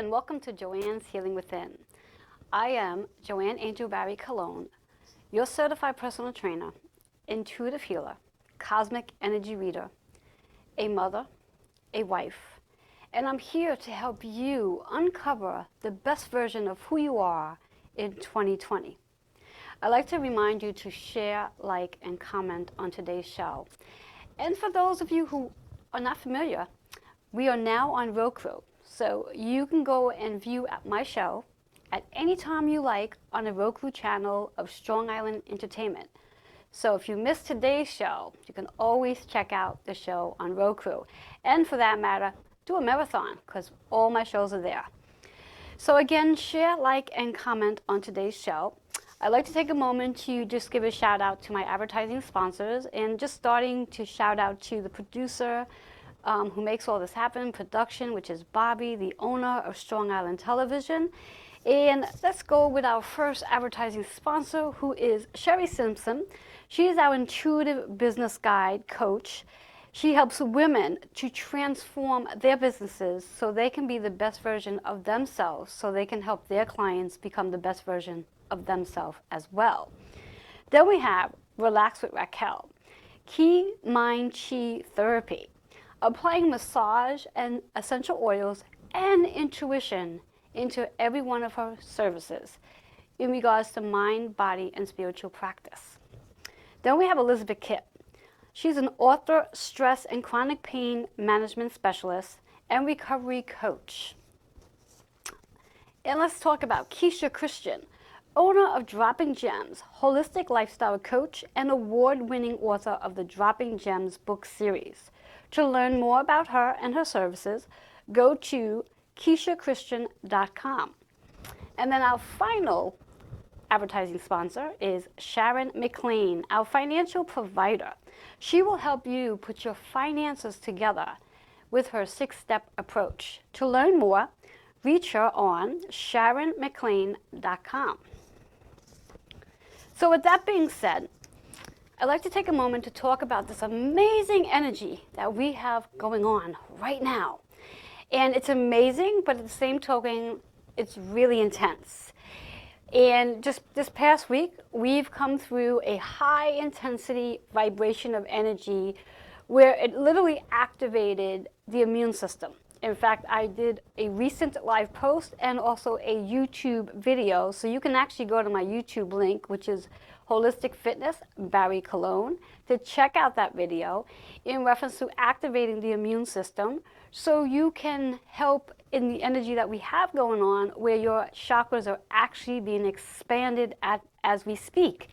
and welcome to Joanne's Healing Within. I am Joanne Angel Barry Colon, your certified personal trainer, intuitive healer, cosmic energy reader, a mother, a wife, and I'm here to help you uncover the best version of who you are in 2020. I'd like to remind you to share, like, and comment on today's show. And for those of you who are not familiar, we are now on Roku, so you can go and view my show at any time you like on the Roku channel of Strong Island Entertainment. So if you missed today's show, you can always check out the show on Roku. And for that matter, do a marathon, because all my shows are there. So again, share, like, and comment on today's show. I'd like to take a moment to just give a shout out to my advertising sponsors, and just starting to shout out to the producer who makes all this happen, production, which is Bobby, the owner of Strong Island Television. And let's go with our first advertising sponsor, who is Sherry Simpson. She is our intuitive business guide coach. She helps women to transform their businesses so they can be the best version of themselves, so they can help their clients become the best version of themselves as well. Then we have Relax with Raquel, Key Mind Chi Therapy, applying massage and essential oils and intuition into every one of her services in regards to mind, body, and spiritual practice. Then we have Elizabeth Kipp. She's an author, stress and chronic pain management specialist, and recovery coach. And let's talk about Keisha Christian, owner of Dropping Gems, holistic lifestyle coach and award-winning author of the Dropping Gems book series. To learn more about her and her services, go to KeishaChristian.com. And then our final advertising sponsor is Sharon McLean, our financial provider. She will help you put your finances together with her 6-step approach. To learn more, reach her on SharonMcLean.com. So with that being said, I'd like to take a moment to talk about this amazing energy that we have going on right now. And it's amazing, but at the same token, it's really intense. And just this past week, we've come through a high intensity vibration of energy where it literally activated the immune system. In fact, I did a recent live post and also a YouTube video. So you can actually go to my YouTube link, which is Holistic Fitness Barry Colon, to check out that video in reference to activating the immune system, so you can help in the energy that we have going on, where your chakras are actually being expanded as we speak.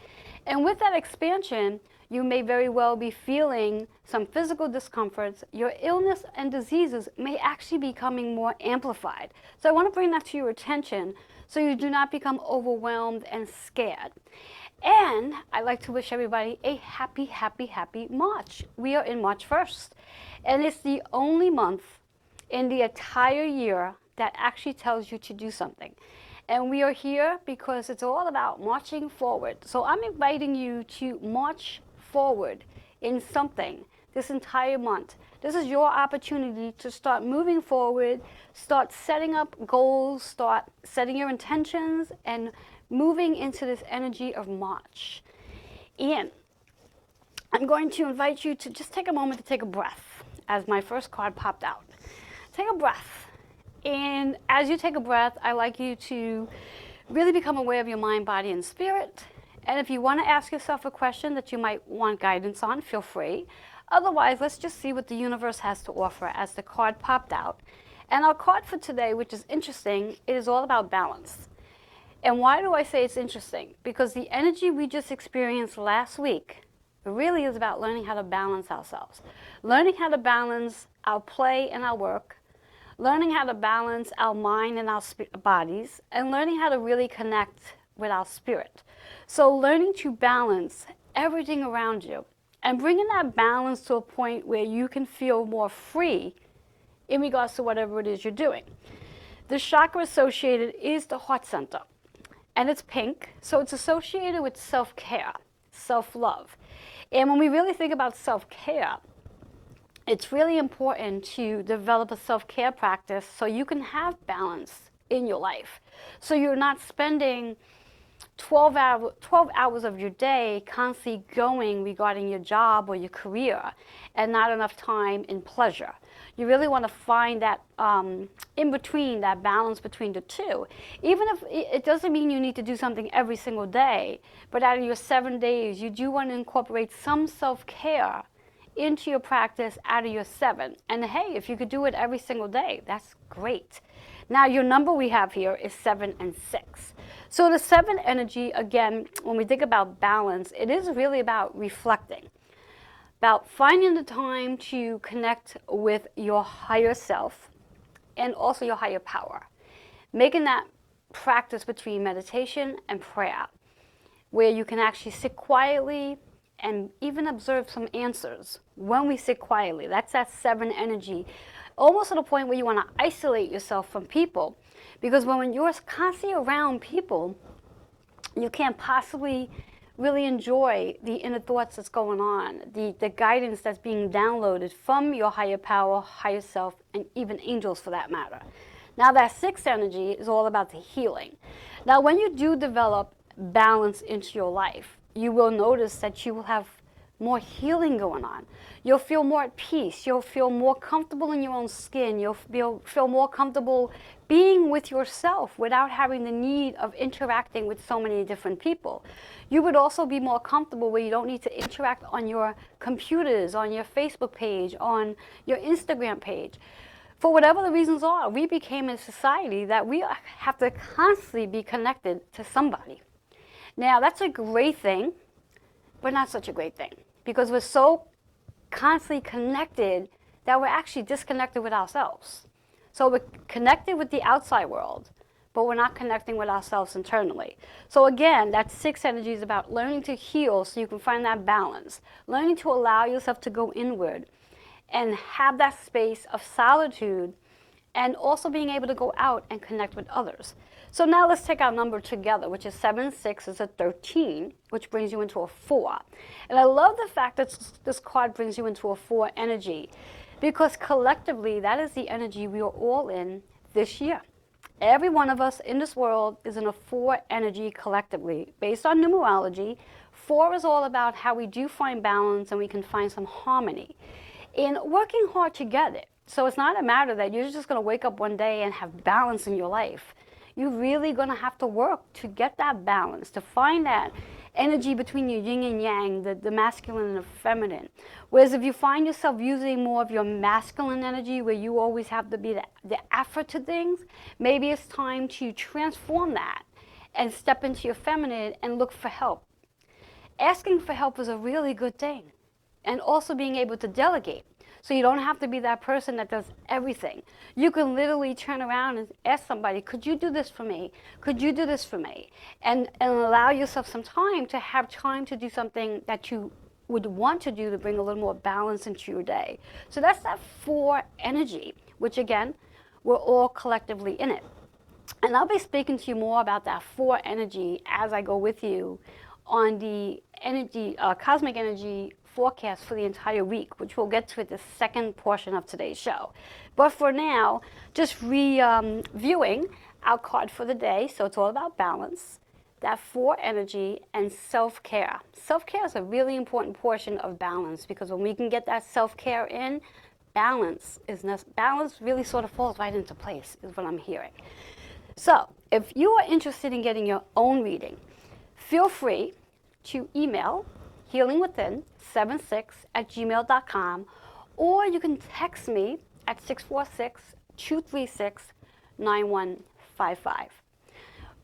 And with that expansion, you may very well be feeling some physical discomforts. Your illness and diseases may actually be becoming more amplified. So I want to bring that to your attention so you do not become overwhelmed and scared. And I'd like to wish everybody a happy, happy, happy March. We are in March 1st. And it's the only month in the entire year that actually tells you to do something. And we are here because it's all about marching forward. So I'm inviting you to march forward in something this entire month. This is your opportunity to start moving forward, start setting up goals, start setting your intentions, and moving into this energy of March. And I'm going to invite you to just take a moment to take a breath as my first card popped out. Take a breath. And as you take a breath, I'd like you to really become aware of your mind, body, and spirit. And if you want to ask yourself a question that you might want guidance on, feel free. Otherwise, let's just see what the universe has to offer as the card popped out. And our card for today, which is interesting, it is all about balance. And why do I say it's interesting? Because the energy we just experienced last week really is about learning how to balance ourselves. Learning how to balance our play and our work. Learning how to balance our mind and our bodies. And learning how to really connect with our spirit. So learning to balance everything around you and bringing that balance to a point where you can feel more free in regards to whatever it is you're doing. The chakra associated is the heart center, and it's pink, so it's associated with self-care, self-love. And when we really think about self-care, it's really important to develop a self-care practice so you can have balance in your life. So you're not spending 12 hours of your day constantly going regarding your job or your career and not enough time in pleasure. You really want to find that in between, that balance between the two. Even if it doesn't mean you need to do something every single day, but out of your 7 days, you do want to incorporate some self-care into your practice out of your 7. And hey, if you could do it every single day, that's great. Now your number we have here is 7 and 6. So the 7 energy, again, when we think about balance, it is really about reflecting, about finding the time to connect with your higher self and also your higher power. Making that practice between meditation and prayer, where you can actually sit quietly and even observe some answers when we sit quietly. That's that 7 energy, almost to the point where you want to isolate yourself from people. Because when you're constantly around people, you can't possibly really enjoy the inner thoughts that's going on, the guidance that's being downloaded from your higher power, higher self, and even angels for that matter. Now that 6 energy is all about the healing. Now when you do develop balance into your life, you will notice that you will have more healing going on. You'll feel more at peace. You'll feel more comfortable in your own skin. You'll feel more comfortable being with yourself without having the need of interacting with so many different people. You would also be more comfortable where you don't need to interact on your computers, on your Facebook page, on your Instagram page. For whatever the reasons are, we became a society that we have to constantly be connected to somebody. Now, that's a great thing, but not such a great thing, because we're so constantly connected that we're actually disconnected with ourselves. So we're connected with the outside world, but we're not connecting with ourselves internally. So again, that 6 energy is about learning to heal so you can find that balance, learning to allow yourself to go inward and have that space of solitude, and also being able to go out and connect with others. So now let's take our number together, which is 7, 6 is a 13, which brings you into a 4. And I love the fact that this card brings you into a 4 energy, because collectively that is the energy we are all in this year. Every one of us in this world is in a 4 energy collectively. Based on numerology, 4 is all about how we do find balance and we can find some harmony in working hard to get it. So it's not a matter that you're just going to wake up one day and have balance in your life. You're really going to have to work to get that balance, to find that energy between your yin and yang, the masculine and the feminine. Whereas if you find yourself using more of your masculine energy, where you always have to be the effort to things, maybe it's time to transform that and step into your feminine and look for help. Asking for help is a really good thing. And also being able to delegate. So you don't have to be that person that does everything. You can literally turn around and ask somebody, could you do this for me? Could you do this for me? And allow yourself some time to have time to do something that you would want to do to bring a little more balance into your day. So that's that 4 energy, which again, we're all collectively in it. And I'll be speaking to you more about that 4 energy as I go with you on the energy, cosmic energy forecast for the entire week, which we'll get to at the second portion of today's show. But for now, just reviewing our card for the day. So it's all about balance, that 4 energy, and self-care. Self-care is a really important portion of balance, because when we can get that self-care in, balance really sort of falls right into place, is what I'm hearing. So if you are interested in getting your own reading, feel free to email healingwithin76@gmail.com, or you can text me at 646-236-9155.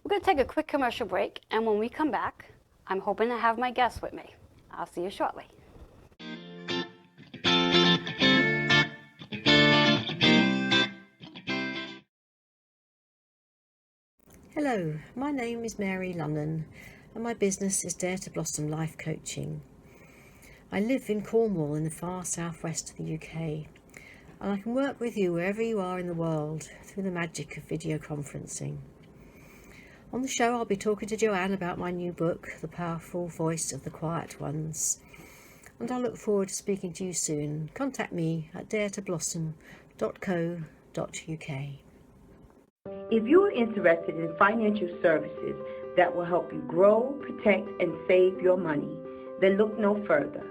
We're going to take a quick commercial break, and when we come back, I'm hoping to have my guests with me. I'll see you shortly. Hello, my name is Mary Lunnen, and my business is Dare to Blossom Life Coaching. I live in Cornwall in the far southwest of the UK, and I can work with you wherever you are in the world through the magic of video conferencing. On the show, I'll be talking to Joanne about my new book, The Powerful Voice of the Quiet Ones. and I look forward to speaking to you soon. Contact me at daretoblossom.co.uk. If you are interested in financial services that will help you grow, protect, and save your money, then look no further.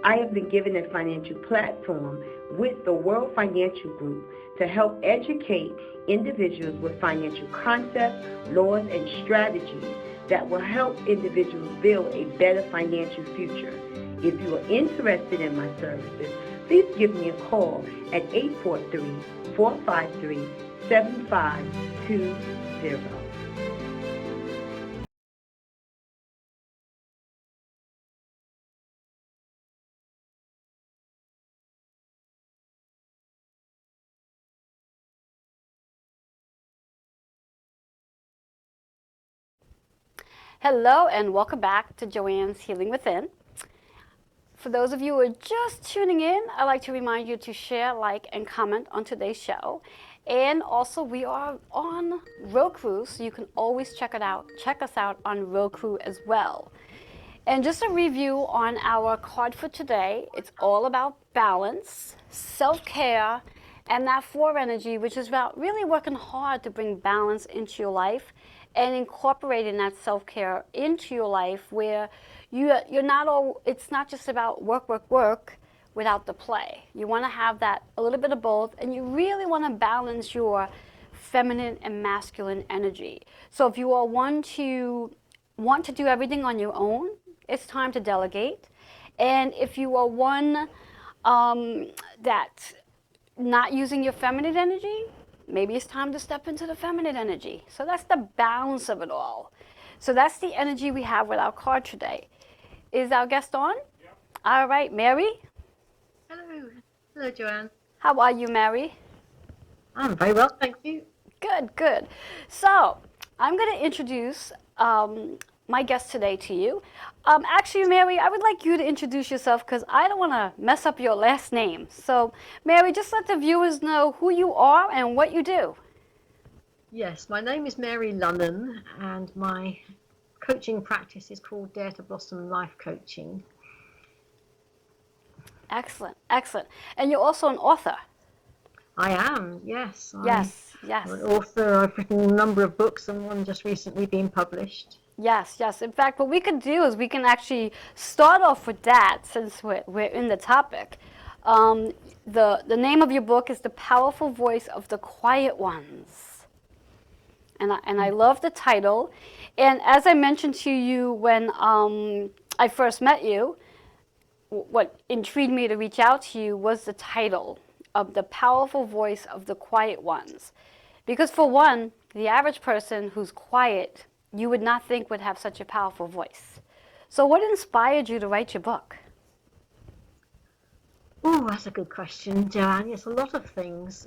I have been given a financial platform with the World Financial Group to help educate individuals with financial concepts, laws, and strategies that will help individuals build a better financial future. If you are interested in my services, please give me a call at 843-453-7520. Hello and welcome back to Joanne's Healing Within. For those of you who are just tuning in, I'd like to remind you to share, like, and comment on today's show. And also, we are on Roku, so you can always check us out on Roku as well. And just a review on our card for today. It's all about balance, self-care, and that 4 energy, which is about really working hard to bring balance into your life and incorporating that self-care into your life where you're not all, it's not just about work, work, work without the play. You want to have that a little bit of both, and you really want to balance your feminine and masculine energy. So if you are one to want to do everything on your own, it's time to delegate. And if you are one that not using your feminine energy, maybe it's time to step into the feminine energy. So that's the balance of it all. So that's the energy we have with our card today. Is our guest on? Yeah. All right, Mary. Hello. Hello, Joanne. How are you, Mary? I'm very well, thank you. Good, good. So I'm going to introduce my guest today to you. Actually, Mary, I would like you to introduce yourself because I don't want to mess up your last name. So, Mary, just let the viewers know who you are and what you do. Yes, my name is Mary Lunnen, and my coaching practice is called Dare to Blossom Life Coaching. Excellent, excellent. And you're also an author. I am, yes. Yes. I'm an author. I've written a number of books, and one just recently been published. Yes. In fact, what we could do is we can actually start off with that since we're in the topic. The name of your book is The Powerful Voice of the Quiet Ones. And I love the title. And as I mentioned to you when I first met you, what intrigued me to reach out to you was the title of The Powerful Voice of the Quiet Ones. Because for one, the average person who's quiet, you would not think would have such a powerful voice. So what inspired you to write your book? Oh, that's a good question, Joanne. Yes, a lot of things.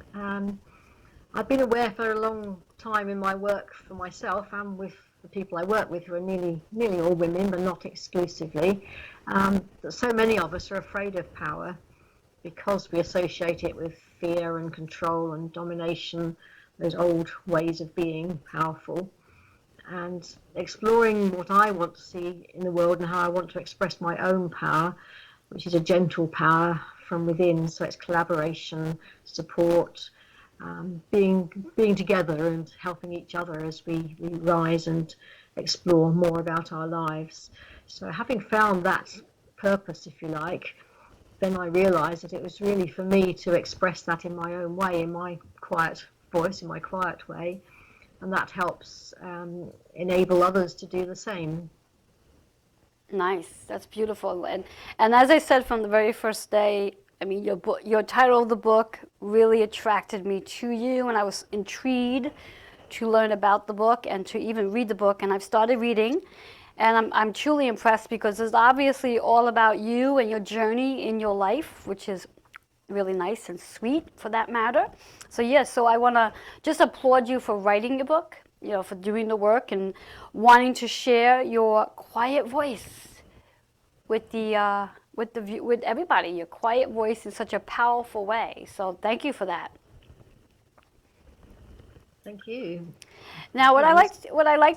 I've been aware for a long time in my work for myself and with the people I work with, who are nearly all women, but not exclusively, that so many of us are afraid of power because we associate it with fear and control and domination, those old ways of being powerful. And exploring what I want to see in the world and how I want to express my own power, which is a gentle power from within. So it's collaboration, support, being together and helping each other as we rise and explore more about our lives. So having found that purpose, if you like, then I realised that it was really for me to express that in my own way, in my quiet voice, in my quiet way, and that helps enable others to do the same. Nice, that's beautiful. And as I said from the very first day, I mean, your title of the book really attracted me to you, and I was intrigued to learn about the book and to even read the book. And I've started reading, and I'm truly impressed because it's obviously all about you and your journey in your life, which is really nice and sweet for that matter. So yes, so I want to just applaud you for writing your book, you know, for doing the work and wanting to share your quiet voice with with everybody. Your quiet voice in such a powerful way. So thank you for that. Thank you. Now, what I like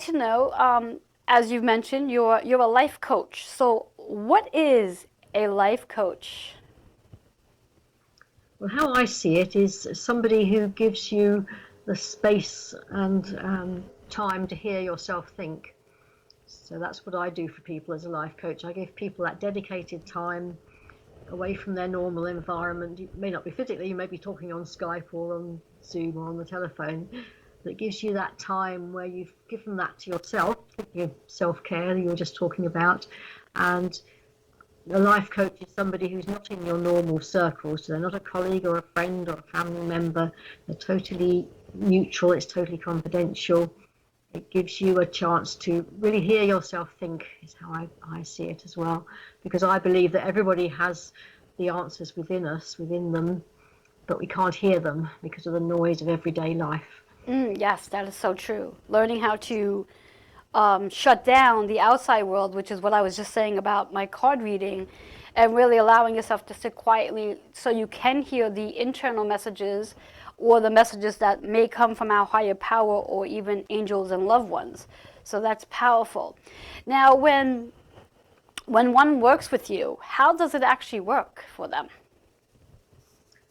to know, as you've mentioned, you're a life coach. So what is a life coach? Well, how I see it is somebody who gives you the space and time to hear yourself think. So that's what I do for people as a life coach. I give people that dedicated time away from their normal environment. You may not be physically, you may be talking on Skype or on Zoom or on the telephone, but it gives you that time where you've given that to yourself, your self-care that you were just talking about. And a life coach is somebody who's not in your normal circle, so they're not a colleague or a friend or a family member. They're totally neutral, it's totally confidential. It gives you a chance to really hear yourself think, is how I see it as well. Because I believe that everybody has the answers within us, within them, but we can't hear them because of the noise of everyday life. Yes, that is so true. Learning how to shut down the outside world, which is what I was just saying about my card reading, and really allowing yourself to sit quietly so you can hear the internal messages or the messages that may come from our higher power or even angels and loved ones. So that's powerful. Now, when one works with you, how does it actually work for them?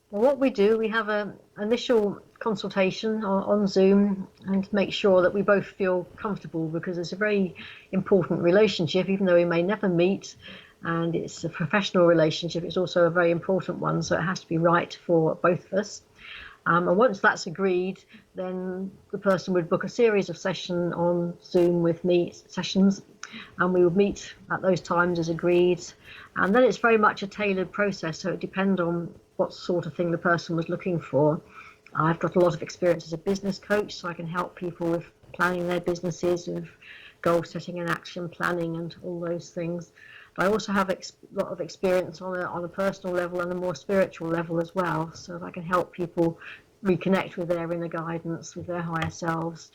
Well, what we do, we have an initial consultation on Zoom and make sure that we both feel comfortable, because it's a very important relationship, even though we may never meet, and it's a professional relationship, it's also a very important one, so it has to be right for both of us. And once that's agreed, then the person would book a series of sessions on Zoom with me, and we would meet at those times as agreed. And then it's very much a tailored process, so it depends on what sort of thing the person was looking for. I've got a lot of experience as a business coach, so I can help people with planning their businesses, with goal setting and action planning and all those things. But I also have a lot of experience on a personal level and a more spiritual level as well, so that I can help people reconnect with their inner guidance, with their higher selves,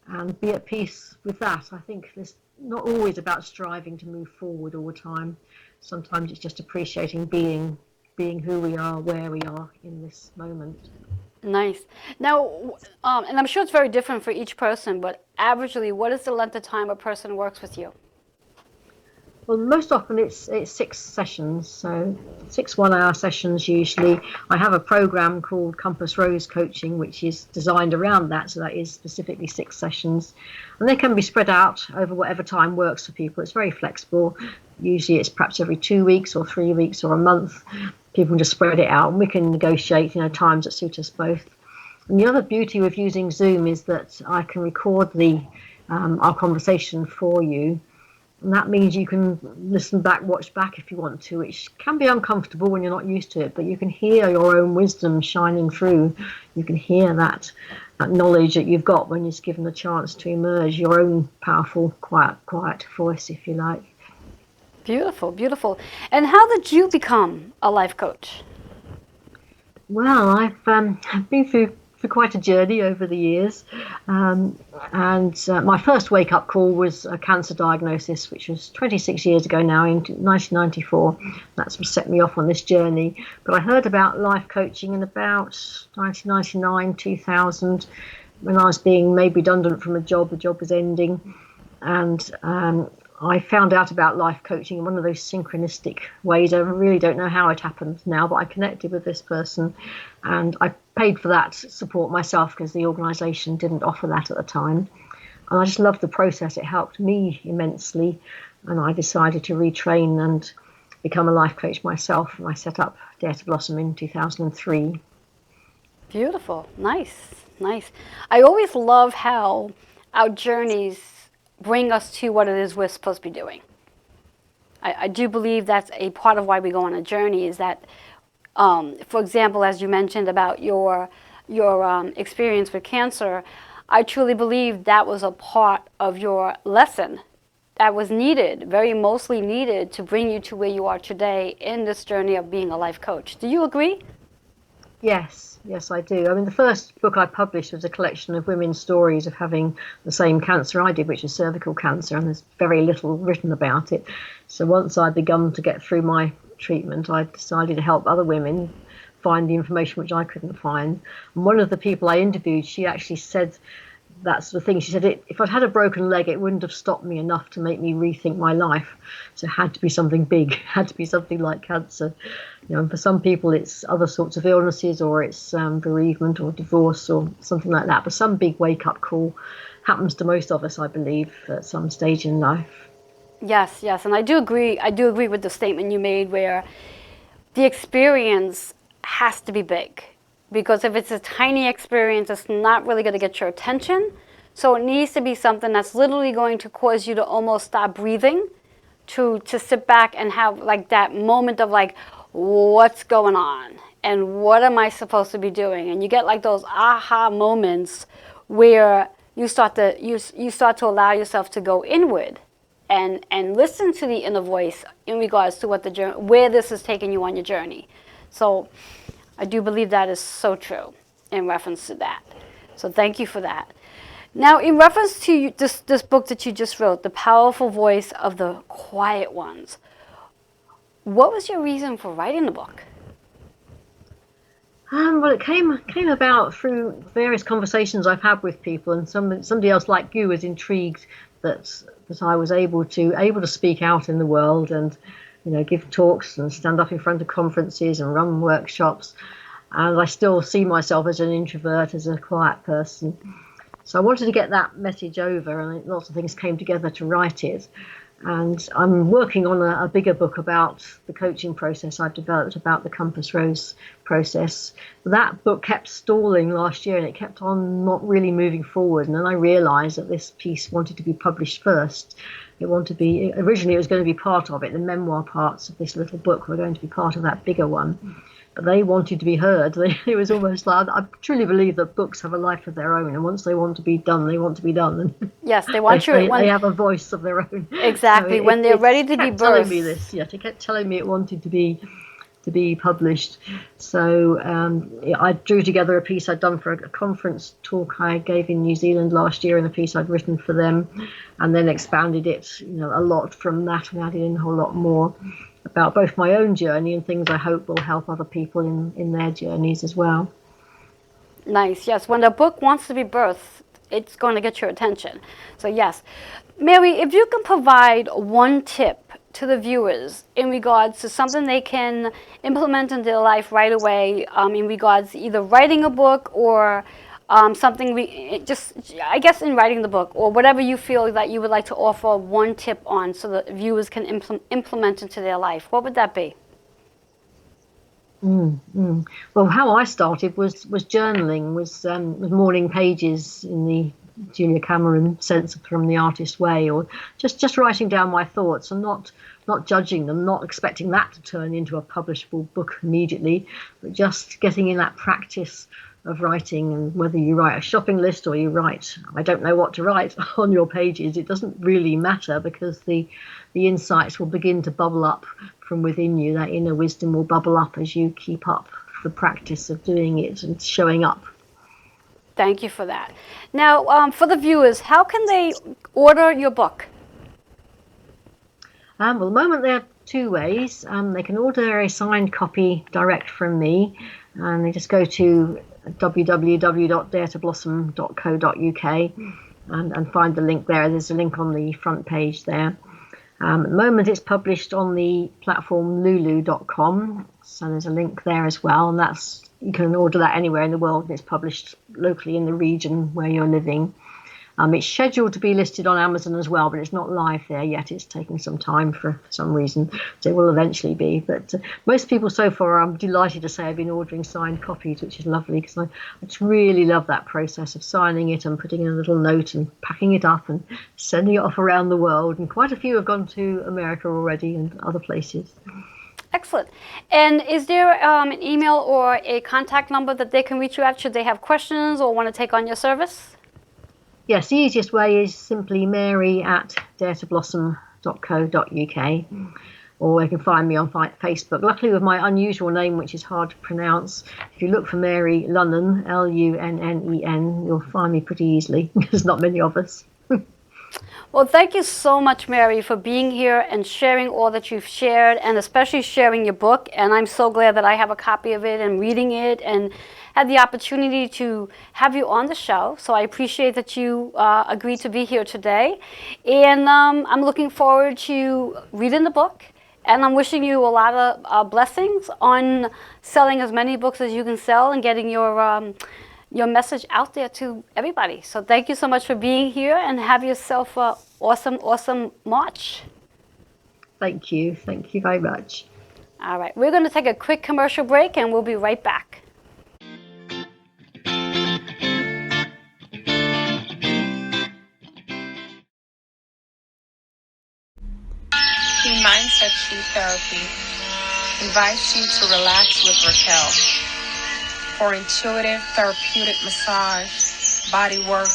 and be at peace with that. I think it's not always about striving to move forward all the time. Sometimes it's just appreciating being who we are, where we are in this moment. Nice. Now, and I'm sure it's very different for each person, but averagely, what is the length of time a person works with you? Well, most often it's 6 sessions, so 6 1-hour sessions usually. I have a program called Compass Rose Coaching, which is designed around that, so that is specifically 6 sessions. And they can be spread out over whatever time works for people. It's very flexible. Usually it's perhaps every 2 weeks or 3 weeks or a month. People can just spread it out, and we can negotiate, times that suit us both. And the other beauty with using Zoom is that I can record our conversation for you. And that means you can listen back, watch back if you want to, which can be uncomfortable when you're not used to it, but you can hear your own wisdom shining through. You can hear that knowledge that you've got when you're given the chance to emerge, your own powerful, quiet voice, if you like. Beautiful, beautiful. And how did you become a life coach? Well, I've been through quite a journey over the years, and my first wake-up call was a cancer diagnosis, which was 26 years ago now, in 1994. That's what set me off on this journey. But I heard about life coaching in about 1999, 2000, when I was being made redundant from a job. The job was ending, and I found out about life coaching in one of those synchronistic ways. I really don't know how it happened now, but I connected with this person, and I paid for that support myself because the organisation didn't offer that at the time. And I just loved the process. It helped me immensely, and I decided to retrain and become a life coach myself, and I set up Dare to Blossom in 2003. Beautiful. Nice, nice. I always love how our journeys bring us to what it is we're supposed to be doing. I do believe that's a part of why we go on a journey, is that, for example, as you mentioned about your experience with cancer, I truly believe that was a part of your lesson that was needed, very mostly needed, to bring you to where you are today in this journey of being a life coach. Do you agree? Yes, I do. I mean, the first book I published was a collection of women's stories of having the same cancer I did, which is cervical cancer, and there's very little written about it. So once I'd begun to get through my treatment, I decided to help other women find the information which I couldn't find. And one of the people I interviewed, she actually said that sort of thing. She said, if I'd had a broken leg, it wouldn't have stopped me enough to make me rethink my life. So it had to be something big, had to be something like cancer. And for some people, it's other sorts of illnesses, or it's bereavement or divorce or something like that. But some big wake-up call happens to most of us, I believe, at some stage in life. Yes, and I do agree with the statement you made where the experience has to be big, because if it's a tiny experience, it's not really going to get your attention. So it needs to be something that's literally going to cause you to almost stop breathing, to sit back and have like that moment of like, what's going on and what am I supposed to be doing? And you get like those aha moments where you start to allow yourself to go inward and listen to the inner voice in regards to where this is taking you on your journey. So I do believe that is so true in reference to that. So thank you for that. Now, in reference to this book that you just wrote, The Powerful Voice of the Quiet Ones, what was your reason for writing the book? Well, it came about through various conversations I've had with people, and somebody else like you was intrigued that I was able to speak out in the world and give talks and stand up in front of conferences and run workshops. And I still see myself as an introvert, as a quiet person. So I wanted to get that message over, and lots of things came together to write it. And I'm working on a bigger book about the coaching process I've developed, about the Compass Rose process. That book kept stalling last year, and it kept on not really moving forward. And then I realized that this piece wanted to be published first. Originally it was going to be part of it. The memoir parts of this little book were going to be part of that bigger one. But they wanted to be heard. It was almost like, I truly believe that books have a life of their own, and once they want to be done, they want to be done. Yes, they want they have a voice of their own. Exactly. So when they're ready to be birthed. Telling me this, it kept telling me it wanted to be published. So I drew together a piece I'd done for a conference talk I gave in New Zealand last year, and a piece I'd written for them, and then expanded it, a lot from that, and added in a whole lot more about both my own journey and things I hope will help other people in their journeys as well. Nice. Yes, when the book wants to be birthed, it's going to get your attention. So yes. Mary, if you can provide one tip to the viewers in regards to something they can implement in their life right away, in regards to either writing a book or something, I guess in writing the book, or whatever you feel that you would like to offer one tip on so that viewers can implement into their life, what would that be? Well, how I started was journaling, was morning pages in the Julia Cameron sense from The Artist Way, or just writing down my thoughts and not judging them, not expecting that to turn into a publishable book immediately, but just getting in that practice of writing. And whether you write a shopping list or you write, I don't know what to write on your pages, it doesn't really matter, because the insights will begin to bubble up from within you. That inner wisdom will bubble up as you keep up the practice of doing it and showing up. Thank you for that. Now, for the viewers, how can they order your book? Well, at the moment there are two ways. They can order a signed copy direct from me, and they just go to www.daretoblossom.co.uk and find the link there. There's a link on the front page there. At the moment it's published on the platform lulu.com, so there's a link there as well, and you can order that anywhere in the world, and it's published locally in the region where you're living. It's scheduled to be listed on Amazon as well, but it's not live there yet. It's taking some time for some reason, so it will eventually be. But most people so far, I'm delighted to say, have been ordering signed copies, which is lovely, because I just really love that process of signing it and putting in a little note and packing it up and sending it off around the world. And quite a few have gone to America already and other places. Excellent. And is there an email or a contact number that they can reach you at should they have questions or want to take on your service? Yes, the easiest way is simply mary@daretoblossom.co.uk, or you can find me on Facebook. Luckily, with my unusual name, which is hard to pronounce, if you look for Mary Lunnen, Lunnen, you'll find me pretty easily. There's not many of us. Well, thank you so much, Mary, for being here and sharing all that you've shared, and especially sharing your book. And I'm so glad that I have a copy of it and reading it and had the opportunity to have you on the show. So I appreciate that you agreed to be here today. And I'm looking forward to reading the book. And I'm wishing you a lot of blessings on selling as many books as you can sell and getting your message out there to everybody. So thank you so much for being here, and have yourself an awesome, awesome March. Thank you. Thank you very much. All right, we're going to take a quick commercial break, and we'll be right back. Key Mindset Chi Therapy invites you to relax with Raquel for intuitive therapeutic massage, body work,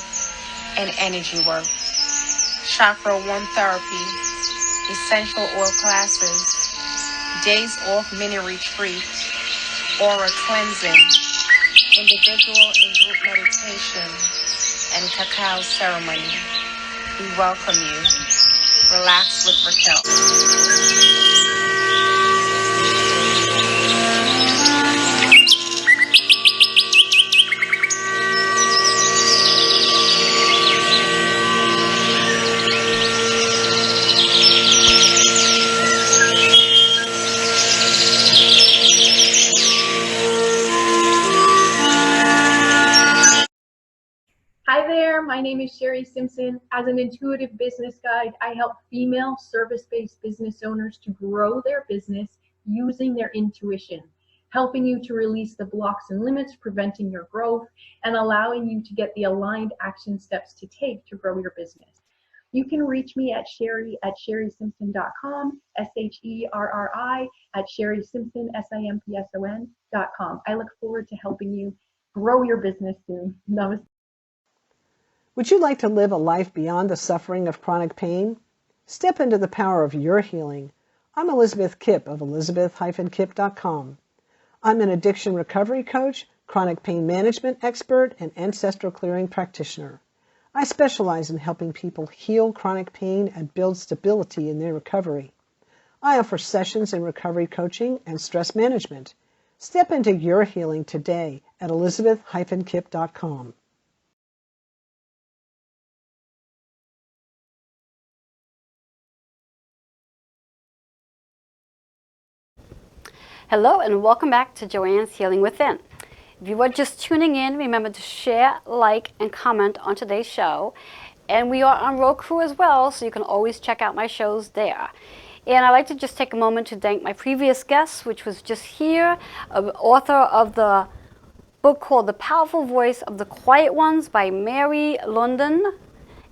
and energy work. Chakra 1 therapy, essential oil classes, days off mini retreat, aura cleansing, individual and group meditation, and cacao ceremony. We welcome you. Relax with Raquel. Hi there, my name is Sherry Simpson. As an intuitive business guide, I help female service-based business owners to grow their business using their intuition, helping you to release the blocks and limits preventing your growth and allowing you to get the aligned action steps to take to grow your business. You can reach me at sherry@sherrysimpson.com, SHERRI @sherrysimpson, SIMPSON.com. I look forward to helping you grow your business soon. Namaste. Would you like to live a life beyond the suffering of chronic pain? Step into the power of your healing. I'm Elizabeth Kipp of elizabeth-kipp.com. I'm an addiction recovery coach, chronic pain management expert, and ancestral clearing practitioner. I specialize in helping people heal chronic pain and build stability in their recovery. I offer sessions in recovery coaching and stress management. Step into your healing today at elizabeth-kipp.com. Hello, and welcome back to Joanne's Healing Within. If you are just tuning in, remember to share, like, and comment on today's show. And we are on Roku as well, so you can always check out my shows there. And I'd like to just take a moment to thank my previous guest, which was just here, author of the book called The Powerful Voice of the Quiet Ones by Mary Lunnen.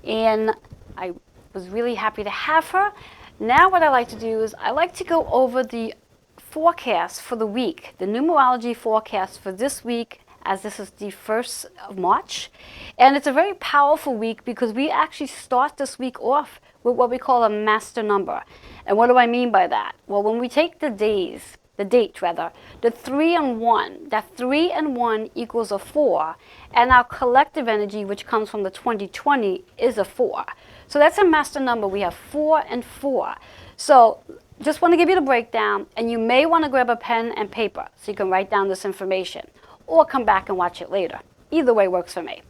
And I was really happy to have her. Now what I like to do is I like to go over the forecast for the week, the numerology forecast for this week, as this is the 1st of March. And it's a very powerful week because we actually start this week off with what we call a master number. And what do I mean by that? Well, when we take the date, the 3 and 1, that 3 and 1 equals a 4, and our collective energy, which comes from the 2020, is a 4. So that's a master number. We have 4 and 4. So just want to give you the breakdown, and you may want to grab a pen and paper so you can write down this information, or come back and watch it later. Either way works for me.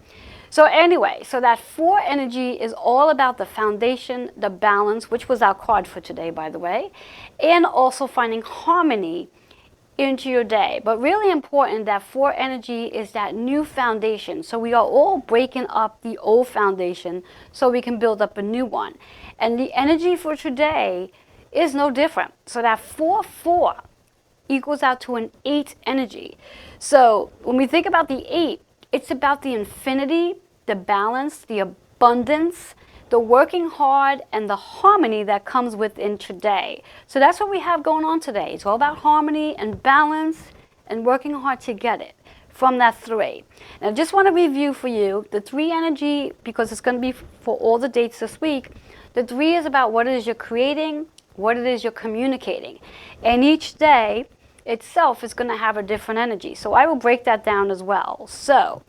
So anyway, so that 4 energy is all about the foundation, the balance, which was our card for today, by the way, and also finding harmony into your day. But really important, that 4 energy is that new foundation. So we are all breaking up the old foundation so we can build up a new one. And the energy for today is no different. So that 4-4 equals out to an 8 energy. So when we think about the 8, it's about the infinity, the balance, the abundance, the working hard, and the harmony that comes within today. So that's what we have going on today. It's all about harmony and balance and working hard to get it from that 3. Now I just want to review for you the 3 energy, because it's going to be for all the dates this week. The 3 is about what it is you're creating, what it is you're communicating. And each day itself is going to have a different energy. So I will break that down as well. So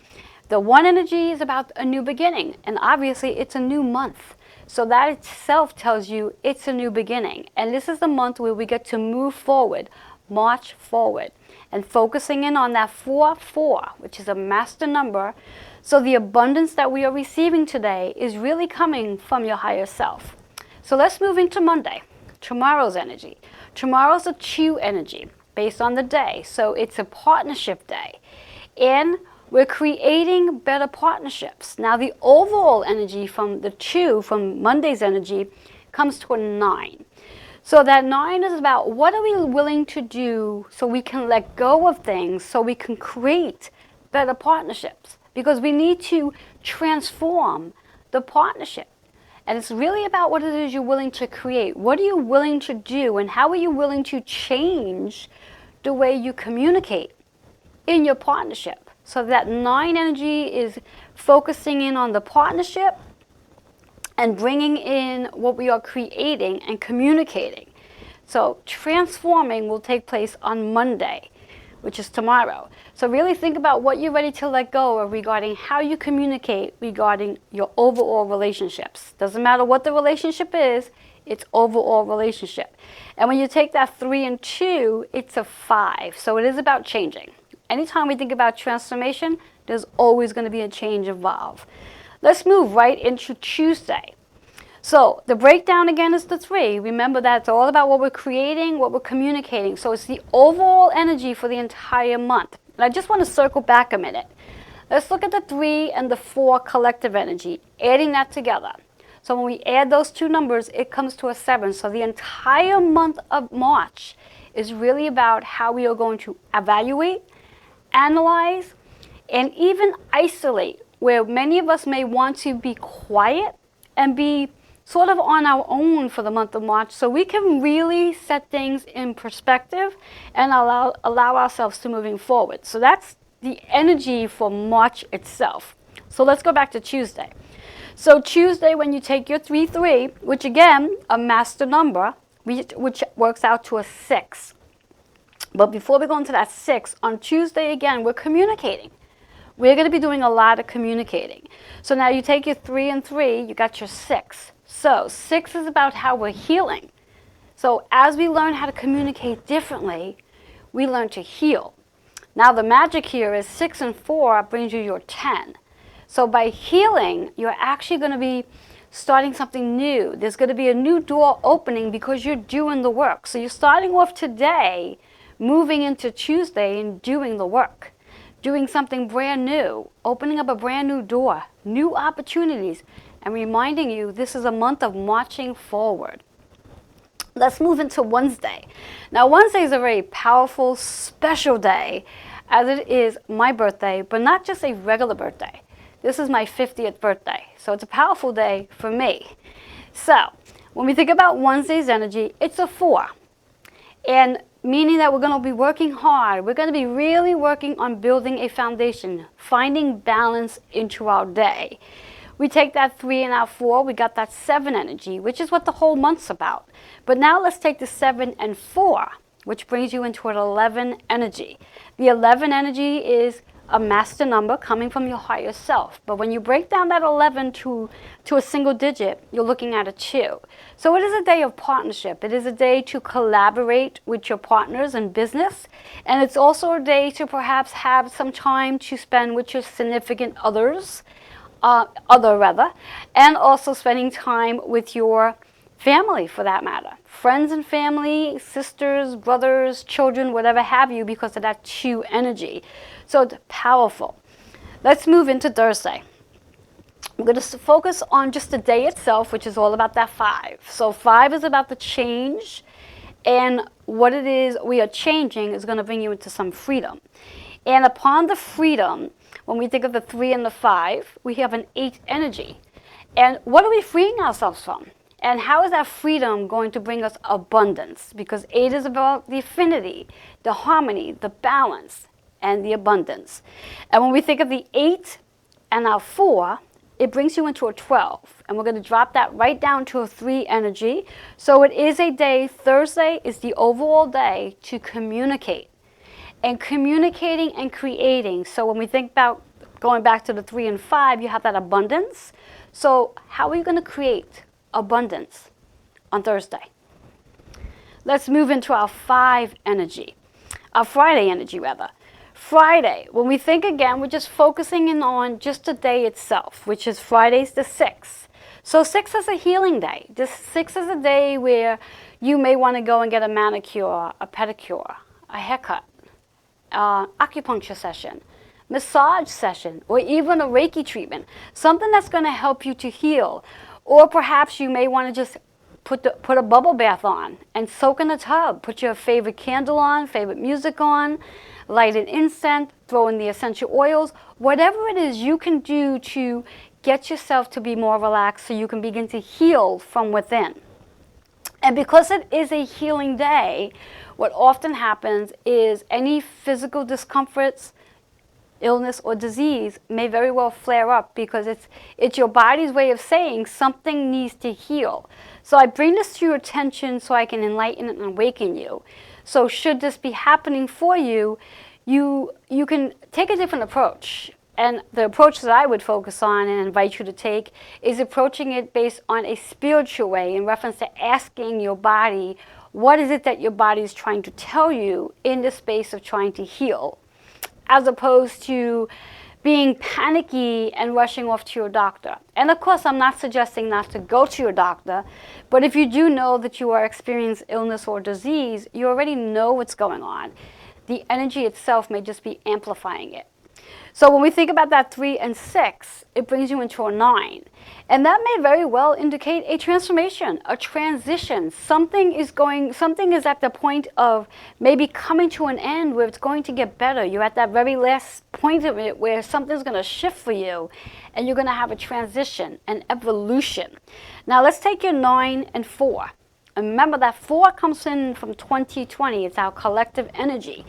the 1 energy is about a new beginning, and obviously it's a new month. So that itself tells you it's a new beginning. And this is the month where we get to move forward march forward and focusing in on that 4-4, which is a master number. So the abundance that we are receiving today is really coming from your higher self. So let's move into Monday, tomorrow's energy. Tomorrow's a Chew energy based on the day. So it's a partnership day. And we're creating better partnerships. Now the overall energy from the Chew, from Monday's energy, comes to a 9. So that 9 is about what are we willing to do so we can let go of things, so we can create better partnerships. Because we need to transform the partnership. And it's really about what it is you're willing to create. What are you willing to do, and how are you willing to change the way you communicate in your partnership? So that 9 energy is focusing in on the partnership and bringing in what we are creating and communicating. So transforming will take place on Monday, which is tomorrow. So really think about what you're ready to let go of regarding how you communicate regarding your overall relationships. Doesn't matter what the relationship is, it's overall relationship. And when you take that 3 and 2, it's a 5. So it is about changing. Anytime we think about transformation, there's always going to be a change involved. Let's move right into Tuesday. So the breakdown again is the 3. Remember that it's all about what we're creating, what we're communicating. So it's the overall energy for the entire month. And I just want to circle back a minute. Let's look at the 3 and the 4 collective energy, adding that together. So when we add those two numbers, it comes to a 7. So the entire month of March is really about how we are going to evaluate, analyze, and even isolate, where many of us may want to be quiet and be sort of on our own for the month of March, so we can really set things in perspective and allow ourselves to moving forward. So that's the energy for March itself. So let's go back to Tuesday. So Tuesday, when you take your 3-3, which again, a master number, which works out to a 6. But before we go into that 6, on Tuesday again, we're communicating. We're going to be doing a lot of communicating. So now you take your 3 and 3, you got your 6. So 6 is about how we're healing. So as we learn how to communicate differently, we learn to heal. Now the magic here is 6 and 4 brings you your 10. So by healing, you're actually going to be starting something new. There's going to be a new door opening because you're doing the work. So you're starting off today, moving into Tuesday and doing the work. Doing something brand new, opening up a brand new door, new opportunities, and reminding you this is a month of marching forward. Let's move into Wednesday. Now Wednesday is a very powerful, special day, as it is my birthday, but not just a regular birthday. This is my 50th birthday, so it's a powerful day for me. So when we think about Wednesday's energy, it's a 4. And meaning that we're going to be working hard. We're going to be really working on building a foundation, finding balance into our day. We take that 3 and our 4, we got that 7 energy, which is what the whole month's about. But now let's take the 7 and 4, which brings you into an 11 energy. The 11 energy is a master number coming from your higher self. But when you break down that 11 to a single digit, you're looking at a 2. So it is a day of partnership. It is a day to collaborate with your partners in business. And it's also a day to perhaps have some time to spend with your significant others, and also spending time with your family for that matter. Friends and family, sisters, brothers, children, whatever have you, because of that 2 energy. So it's powerful. Let's move into Thursday. I'm going to focus on just the day itself, which is all about that 5. So 5 is about the change, and what it is we are changing is going to bring you into some freedom. And upon the freedom, when we think of the 3 and the 5, we have an 8 energy. And what are we freeing ourselves from? And how is that freedom going to bring us abundance? Because 8 is about the affinity, the harmony, the balance, and the abundance. And when we think of the 8 and our 4, it brings you into a 12. And we're going to drop that right down to a 3 energy. So it is a day, Thursday is the overall day to communicate. And communicating and creating. So when we think about going back to the 3 and 5, you have that abundance. So how are you going to create abundance on Thursday? Let's move into our 5 energy. Friday energy rather. Friday, when we think again, we're just focusing in on just the day itself, which is Friday's the 6th. So 6 is a healing day. This 6 is a day where you may want to go and get a manicure, a pedicure, a haircut, acupuncture session, massage session, or even a Reiki treatment, something that's going to help you to heal. Or perhaps you may want to just put a bubble bath on and soak in the tub. Put your favorite candle on, favorite music on, light an incense, throw in the essential oils, whatever it is you can do to get yourself to be more relaxed so you can begin to heal from within. And because it is a healing day, what often happens is any physical discomforts, illness, or disease may very well flare up because it's your body's way of saying something needs to heal. So I bring this to your attention so I can enlighten and awaken you. So should this be happening for you, you can take a different approach. And the approach that I would focus on and invite you to take is approaching it based on a spiritual way in reference to asking your body, what is it that your body is trying to tell you in the space of trying to heal, as opposed to being panicky and rushing off to your doctor. And of course, I'm not suggesting not to go to your doctor, but if you do know that you are experiencing illness or disease, you already know what's going on. The energy itself may just be amplifying it. So when we think about that 3 and 6, it brings you into a 9. And that may very well indicate a transformation, a transition. Something is at the point of maybe coming to an end where it's going to get better. You're at that very last point of it where something's going to shift for you and you're going to have a transition, an evolution. Now let's take your 9 and 4. And remember that 4 comes in from 2020. It's our collective energy.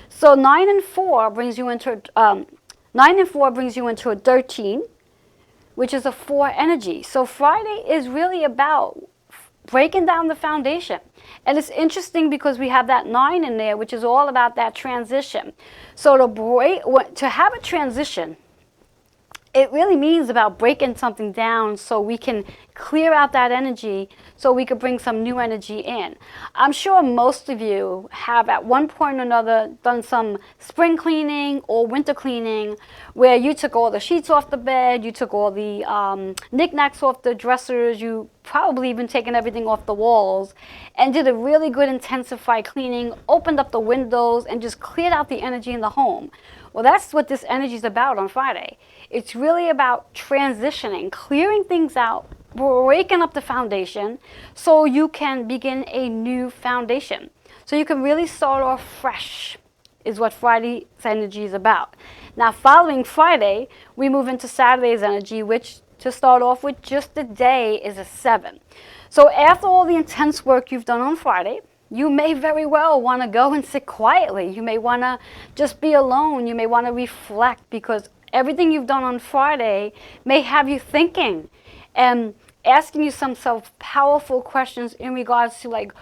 So 9 and 4 brings you into 9 and 4 brings you into a 13, which is a 4 energy. So Friday is really about breaking down the foundation. And it's interesting because we have that 9 in there, which is all about that transition. So to have a transition, it really means about breaking something down so we can clear out that energy so we could bring some new energy in. I'm sure most of you have at one point or another done some spring cleaning or winter cleaning where you took all the sheets off the bed, you took all the knickknacks off the dressers, you probably even taken everything off the walls and did a really good intensified cleaning, opened up the windows and just cleared out the energy in the home. Well, that's what this energy is about on Friday. It's really about transitioning, clearing things out, breaking up the foundation so you can begin a new foundation. So you can really start off fresh is what Friday's energy is about. Now, following Friday, we move into Saturday's energy, which to start off with just the day is a 7. So after all the intense work you've done on Friday, you may very well want to go and sit quietly. You may want to just be alone. You may want to reflect because everything you've done on Friday may have you thinking and asking you some powerful questions in regards to like,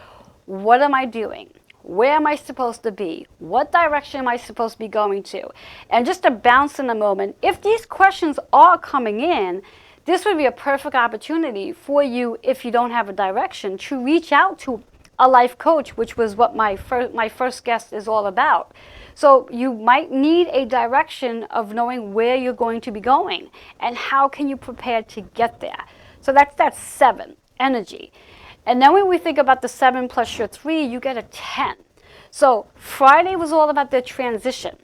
what am I doing? Where am I supposed to be? What direction am I supposed to be going to? And just to bounce in a moment, if these questions are coming in, this would be a perfect opportunity for you, if you don't have a direction, to reach out to a life coach, which was what my first guest is all about. So you might need a direction of knowing where you're going to be going and how can you prepare to get there. So that's that 7 energy. And then when we think about the 7 plus your 3, you get a 10. So Friday was all about the transition.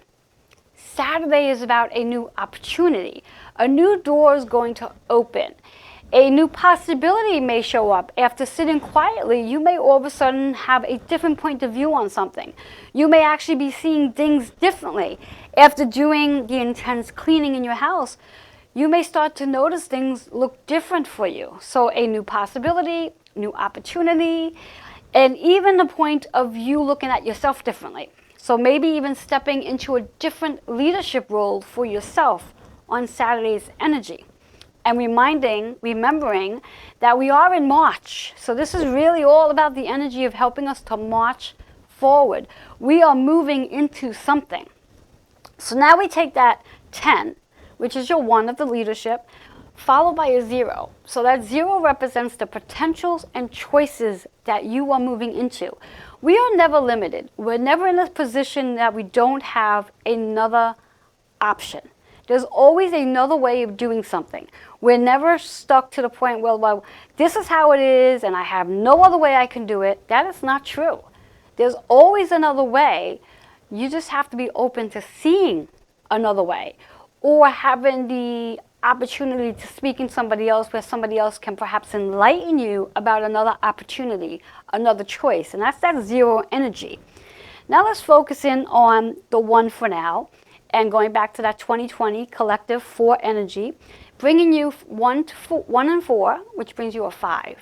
Saturday is about a new opportunity. A new door is going to open. A new possibility may show up. After sitting quietly, you may all of a sudden have a different point of view on something. You may actually be seeing things differently. After doing the intense cleaning in your house, you may start to notice things look different for you. So a new possibility, new opportunity, and even the point of you looking at yourself differently. So maybe even stepping into a different leadership role for yourself on Saturday's energy. And remembering that we are in March. So this is really all about the energy of helping us to march forward. We are moving into something. So now we take that 10, which is your 1 of the leadership, followed by a 0. So that 0 represents the potentials and choices that you are moving into. We are never limited. We're never in a position that we don't have another option. There's always another way of doing something. We're never stuck to the point, well, this is how it is and I have no other way I can do it. That is not true. There's always another way. You just have to be open to seeing another way, or having the opportunity to speak in somebody else where somebody else can perhaps enlighten you about another opportunity, another choice. And that's that 0 energy. Now let's focus in on the 1 for now, and going back to that 2020 collective 4 energy, bringing you 1 and 4, which brings you a 5.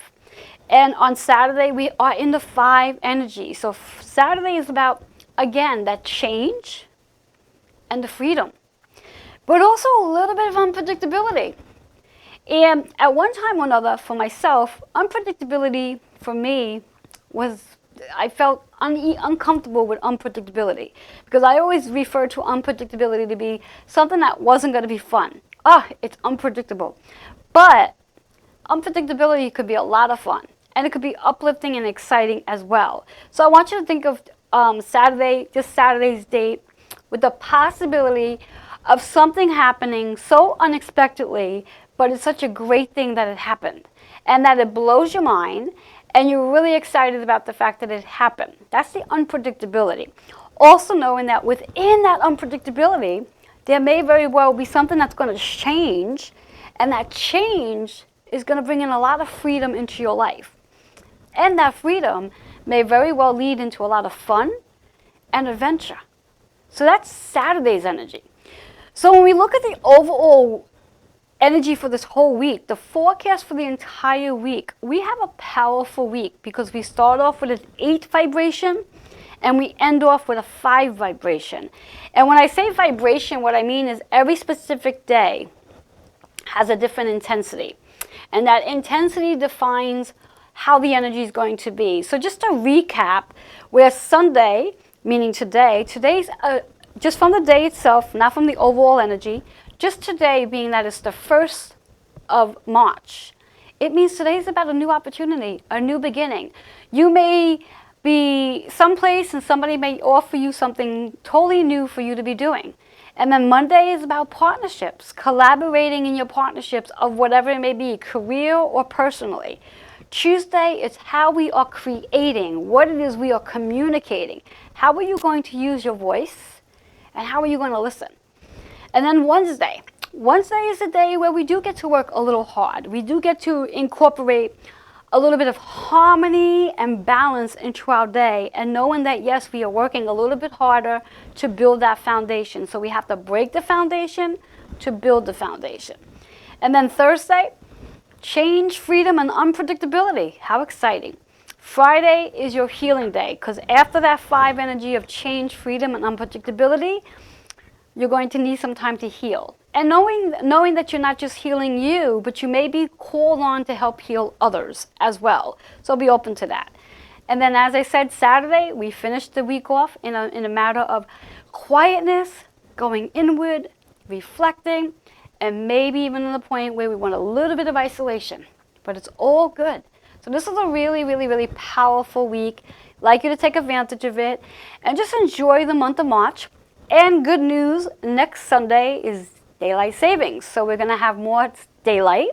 And on Saturday, we are in the 5 energy. So Saturday is about, again, that change and the freedom, but also a little bit of unpredictability. And at one time or another, for myself, unpredictability for me was, I felt uncomfortable with unpredictability, because I always refer to unpredictability to be something that wasn't going to be fun. It's unpredictable. But unpredictability could be a lot of fun, and it could be uplifting and exciting as well. So I want you to think of Saturday's date, with the possibility of something happening so unexpectedly, but it's such a great thing that it happened, and that it blows your mind, and you're really excited about the fact that it happened. That's the unpredictability. Also knowing that within that unpredictability, there may very well be something that's going to change, and that change is going to bring in a lot of freedom into your life. And that freedom may very well lead into a lot of fun and adventure. So that's Saturday's energy. So when we look at the overall energy for this whole week, the forecast for the entire week, we have a powerful week, because we start off with an 8 vibration and we end off with a 5 vibration. And when I say vibration, what I mean is every specific day has a different intensity. And that intensity defines how the energy is going to be. So just to recap, where Sunday, meaning today's just from the day itself, not from the overall energy, just today being that it's the 1st of March, it means today is about a new opportunity, a new beginning. You may be someplace and somebody may offer you something totally new for you to be doing. And then Monday is about partnerships, collaborating in your partnerships of whatever it may be, career or personally. Tuesday is how we are creating, what it is we are communicating. How are you going to use your voice, and how are you going to listen? And then Wednesday is a day where we do get to work a little hard. We do get to incorporate a little bit of harmony and balance into our day, and knowing that, yes, we are working a little bit harder to build that foundation. So we have to break the foundation to build the foundation. And then Thursday, change, freedom, and unpredictability. How exciting. Friday is your healing day, because after that 5 energy of change, freedom, and unpredictability, you're going to need some time to heal. And knowing that you're not just healing you, but you may be called on to help heal others as well. So be open to that. And then, as I said, Saturday, we finished the week off in a matter of quietness, going inward, reflecting, and maybe even to the point where we want a little bit of isolation. But it's all good. So this is a really, really, really powerful week. I'd like you to take advantage of it and just enjoy the month of March. And good news, next Sunday is daylight savings. So we're going to have more daylight,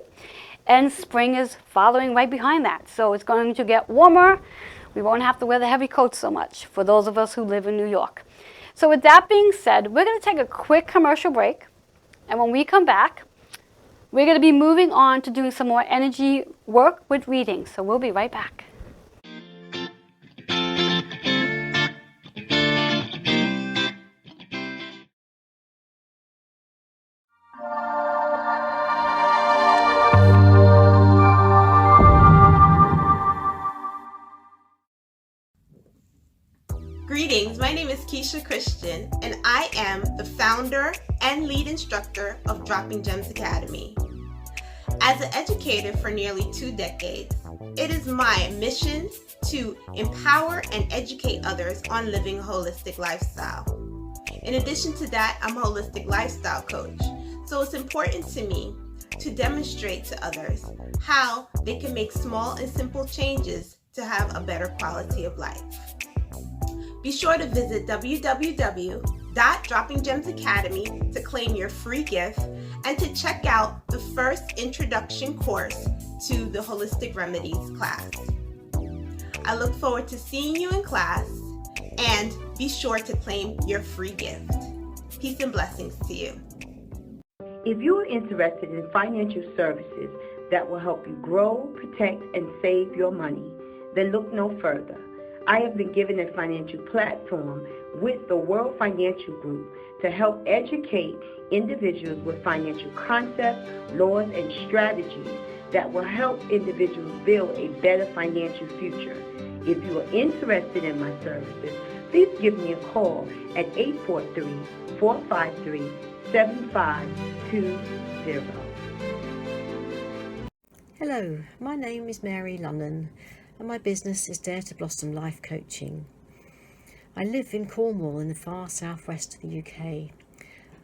and spring is following right behind that. So it's going to get warmer. We won't have to wear the heavy coats so much for those of us who live in New York. So with that being said, we're going to take a quick commercial break. And when we come back, we're going to be moving on to doing some more energy work with readings. So we'll be right back. Greetings, my name is Keisha Christian, and I am the founder and lead instructor of Dropping Gems Academy. As an educator for nearly 2 decades, it is my mission to empower and educate others on living a holistic lifestyle. In addition to that, I'm a holistic lifestyle coach, so it's important to me to demonstrate to others how they can make small and simple changes to have a better quality of life. Be sure to visit www.droppinggemsacademy to claim your free gift and to check out the first introduction course to the Holistic Remedies class. I look forward to seeing you in class, and be sure to claim your free gift. Peace and blessings to you. If you are interested in financial services that will help you grow, protect, and save your money, then look no further. I have been given a financial platform with the World Financial Group to help educate individuals with financial concepts, laws, and strategies that will help individuals build a better financial future. If you are interested in my services, please give me a call at 843-453-7520. Hello, my name is Mary Lunnen, and my business is Dare to Blossom Life Coaching. I live in Cornwall in the far southwest of the UK,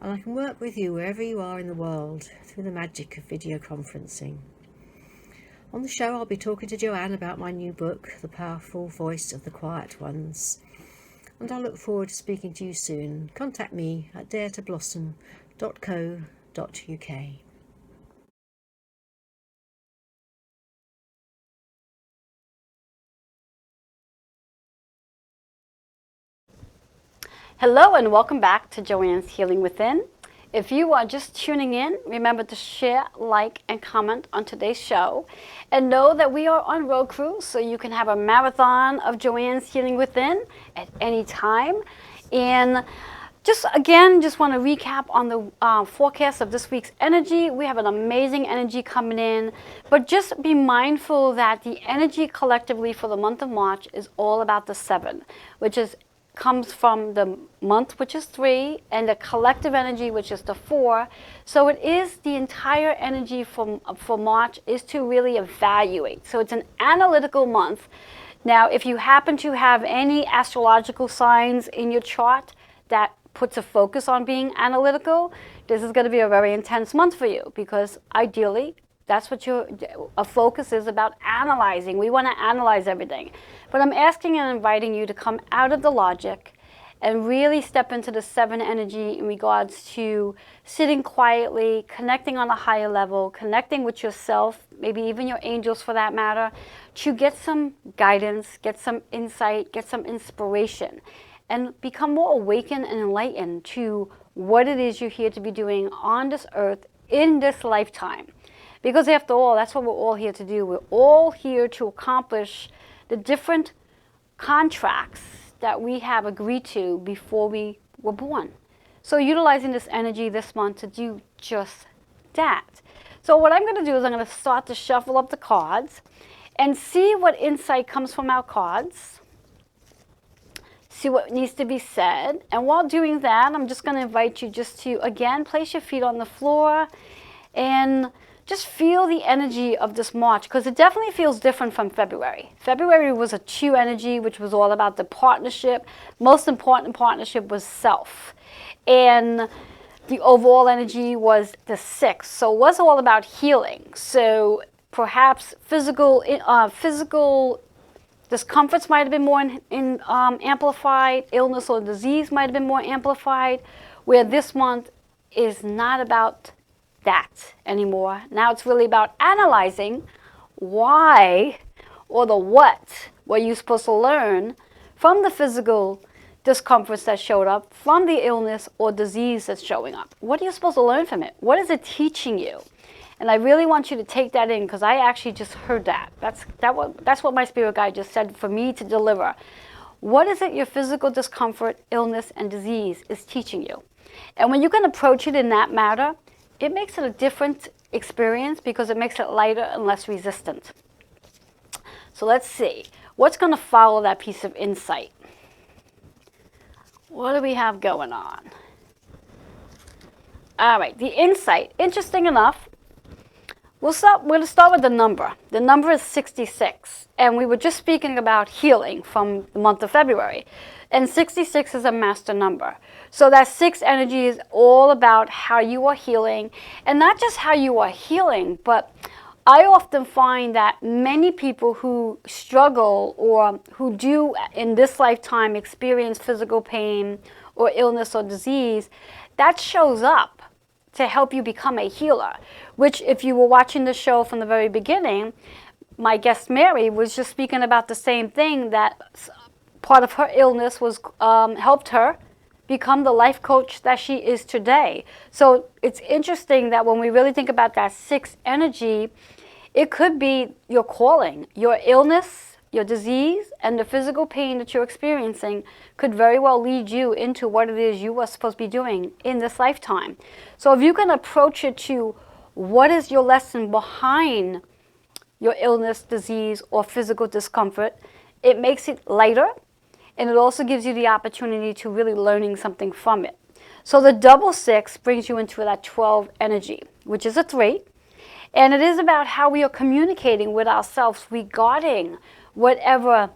and I can work with you wherever you are in the world through the magic of video conferencing. On the show, I'll be talking to Joanne about my new book, The Powerful Voice of the Quiet Ones, and I look forward to speaking to you soon. Contact me at daretoblossom.co.uk. Hello and welcome back to Joanne's Healing Within. If you are just tuning in, remember to share, like, and comment on today's show. And know that we are on road cruise, so you can have a marathon of Joanne's Healing Within at any time. And just want to recap on the forecast of this week's energy. We have an amazing energy coming in, but just be mindful that the energy collectively for the month of March is all about the 7, which comes from the month, which is 3, and the collective energy, which is the 4. So it is the entire energy for March is to really evaluate. So it's an analytical month. Now, if you happen to have any astrological signs in your chart that puts a focus on being analytical, this is going to be a very intense month for you, because ideally, that's what a focus is about, analyzing. We want to analyze everything. But I'm asking and inviting you to come out of the logic and really step into the 7 energy in regards to sitting quietly, connecting on a higher level, connecting with yourself, maybe even your angels for that matter, to get some guidance, get some insight, get some inspiration, and become more awakened and enlightened to what it is you're here to be doing on this earth in this lifetime. Because after all, that's what we're all here to do. We're all here to accomplish the different contracts that we have agreed to before we were born. So utilizing this energy this month to do just that. So what I'm going to do is I'm going to start to shuffle up the cards and see what insight comes from our cards. See what needs to be said. And while doing that, I'm just going to invite you just to, again, place your feet on the floor and just feel the energy of this March, because it definitely feels different from February. February was a 2 energy, which was all about the partnership. Most important partnership was self. And the overall energy was the 6. So it was all about healing. So perhaps physical discomforts might have been more amplified. Illness or disease might have been more amplified, where this month is not about that anymore. Now it's really about analyzing why or the what were you supposed to learn from the physical discomforts that showed up, from the illness or disease that's showing up. What are you supposed to learn from it? What is it teaching you? And I really want you to take that in, because I actually just heard that. That's what my spirit guide just said for me to deliver. What is it your physical discomfort, illness, and disease is teaching you? And when you can approach it in that matter, it makes it a different experience, because it makes it lighter and less resistant. So let's see. What's going to follow that piece of insight? What do we have going on? All right, the insight. Interesting enough, We're going to start with the number. The number is 66. And we were just speaking about healing from the month of February. And 66 is a master number. So that 6 energy is all about how you are healing. And not just how you are healing, but I often find that many people who struggle or who do in this lifetime experience physical pain or illness or disease, that shows up to help you become a healer, which if you were watching the show from the very beginning, my guest Mary was just speaking about the same thing, that part of her illness was helped her become the life coach that she is today. So it's interesting that when we really think about that 6 energy, it could be your calling, your illness, your disease, and the physical pain that you're experiencing could very well lead you into what it is you are supposed to be doing in this lifetime. So if you can approach it to what is your lesson behind your illness, disease, or physical discomfort, it makes it lighter, and it also gives you the opportunity to really learning something from it. So the double 6 brings you into that 12 energy, which is a 3. And it is about how we are communicating with ourselves regarding whatever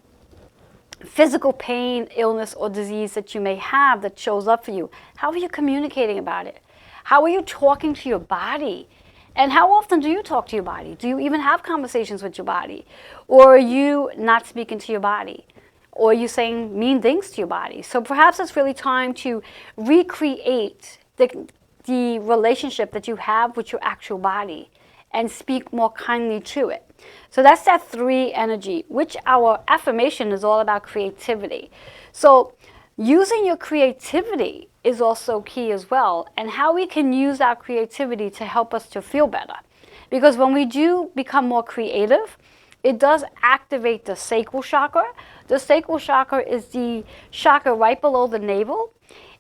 physical pain, illness, or disease that you may have that shows up for you. How are you communicating about it? How are you talking to your body? And how often do you talk to your body? Do you even have conversations with your body? Or are you not speaking to your body? Or are you saying mean things to your body? So perhaps it's really time to recreate the relationship that you have with your actual body and speak more kindly to it. So that's that 3 energy, which our affirmation is all about creativity. So using your creativity is also key as well, and how we can use our creativity to help us to feel better. Because when we do become more creative, it does activate the sacral chakra. The sacral chakra is the chakra right below the navel.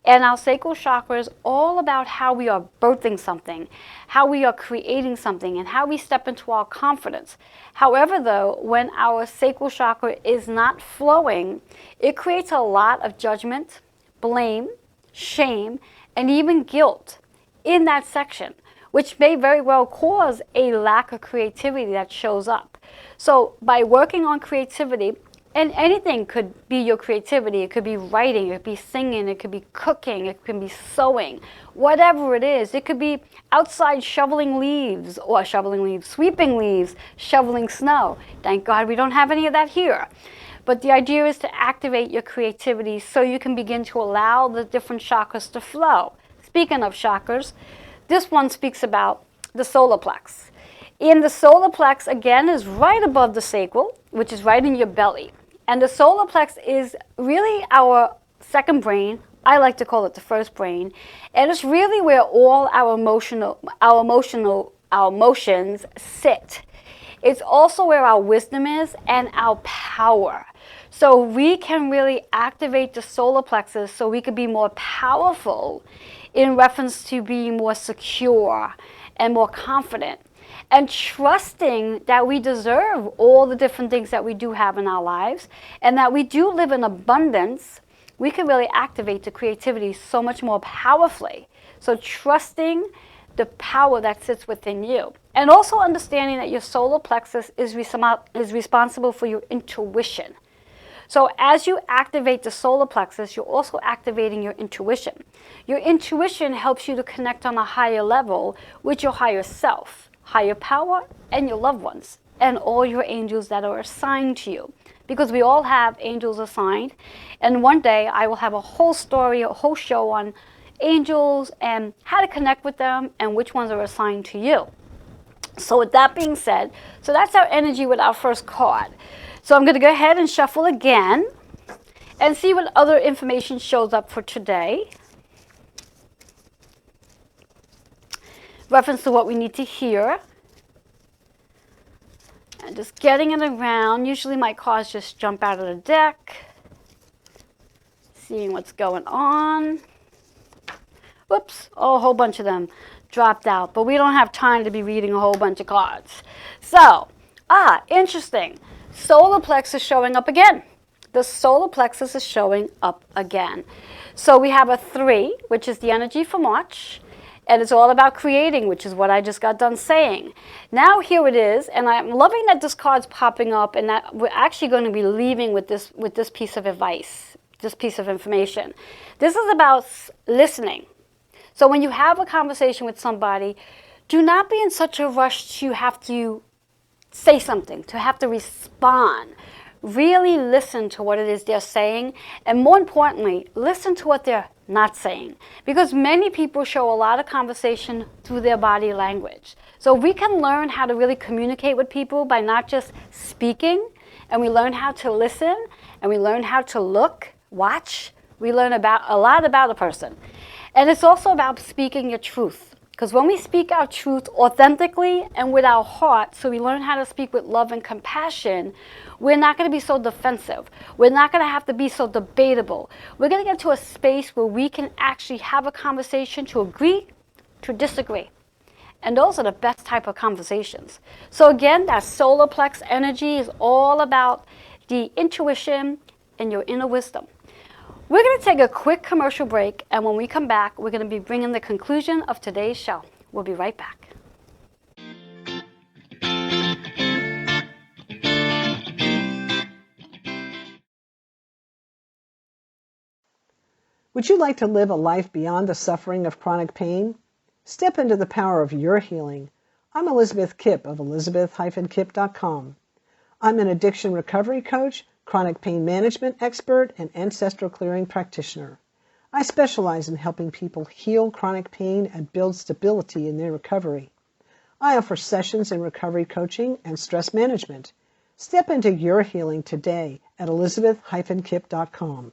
And our sacral chakra is all about how we are birthing something, how we are creating something, and how we step into our confidence. However, though, when our sacral chakra is not flowing, it creates a lot of judgment, blame, shame, and even guilt in that section, which may very well cause a lack of creativity that shows up. So by working on creativity, and anything could be your creativity. It could be writing, it could be singing, it could be cooking, it could be sewing, whatever it is. It could be outside sweeping leaves, shoveling snow. Thank God we don't have any of that here. But the idea is to activate your creativity so you can begin to allow the different chakras to flow. Speaking of chakras, this one speaks about the solar plex. And the solar plex, again, is right above the sacral, which is right in your belly. And the solar plex is really our second brain. I like to call it the first brain. And it's really where all our emotions sit. It's also where our wisdom is and our power. So we can really activate the solar plexus so we can be more powerful in reference to being more secure and more confident. And trusting that we deserve all the different things that we do have in our lives and that we do live in abundance, we can really activate the creativity so much more powerfully. So trusting the power that sits within you. And also understanding that your solar plexus is responsible for your intuition. So as you activate the solar plexus, you're also activating your intuition. Your intuition helps you to connect on a higher level with your higher self, higher power, and your loved ones, and all your angels that are assigned to you. Because we all have angels assigned. And one day I will have a whole story, a whole show on angels and how to connect with them and which ones are assigned to you. So with that being said, so that's our energy with our first card. So I'm going to go ahead and shuffle again and see what other information shows up for today. Reference to what we need to hear. And just getting it around. Usually my cards just jump out of the deck. Seeing what's going on. Whoops, oh, a whole bunch of them dropped out. But we don't have time to be reading a whole bunch of cards. So, interesting. Solar plexus showing up again. The solar plexus is showing up again. So we have a 3, which is the energy for March. And it's all about creating, which is what I just got done saying. Now here it is, and I'm loving that this card's popping up and that we're actually going to be leaving with this piece of advice, this piece of information. This is about listening. So when you have a conversation with somebody, do not be in such a rush to have to say something, to have to respond. Really listen to what it is they're saying, and more importantly, listen to what they're not saying. Because many people show a lot of conversation through their body language. So we can learn how to really communicate with people by not just speaking, and we learn how to listen, and we learn how to look, watch. We learn a lot about a person. And it's also about speaking your truth. Because when we speak our truth authentically and with our heart, so we learn how to speak with love and compassion, we're not going to be so defensive. We're not going to have to be so debatable. We're going to get to a space where we can actually have a conversation to agree, to disagree. And those are the best type of conversations. So again, that solar plex energy is all about the intuition and your inner wisdom. We're going to take a quick commercial break, and when we come back, we're going to be bringing the conclusion of today's show. We'll be right back. Would you like to live a life beyond the suffering of chronic pain? Step into the power of your healing. I'm Elizabeth Kipp of elizabeth-kipp.com. I'm an addiction recovery coach, chronic pain management expert, and ancestral clearing practitioner. I specialize in helping people heal chronic pain and build stability in their recovery. I offer sessions in recovery coaching and stress management. Step into your healing today at elizabeth-kipp.com.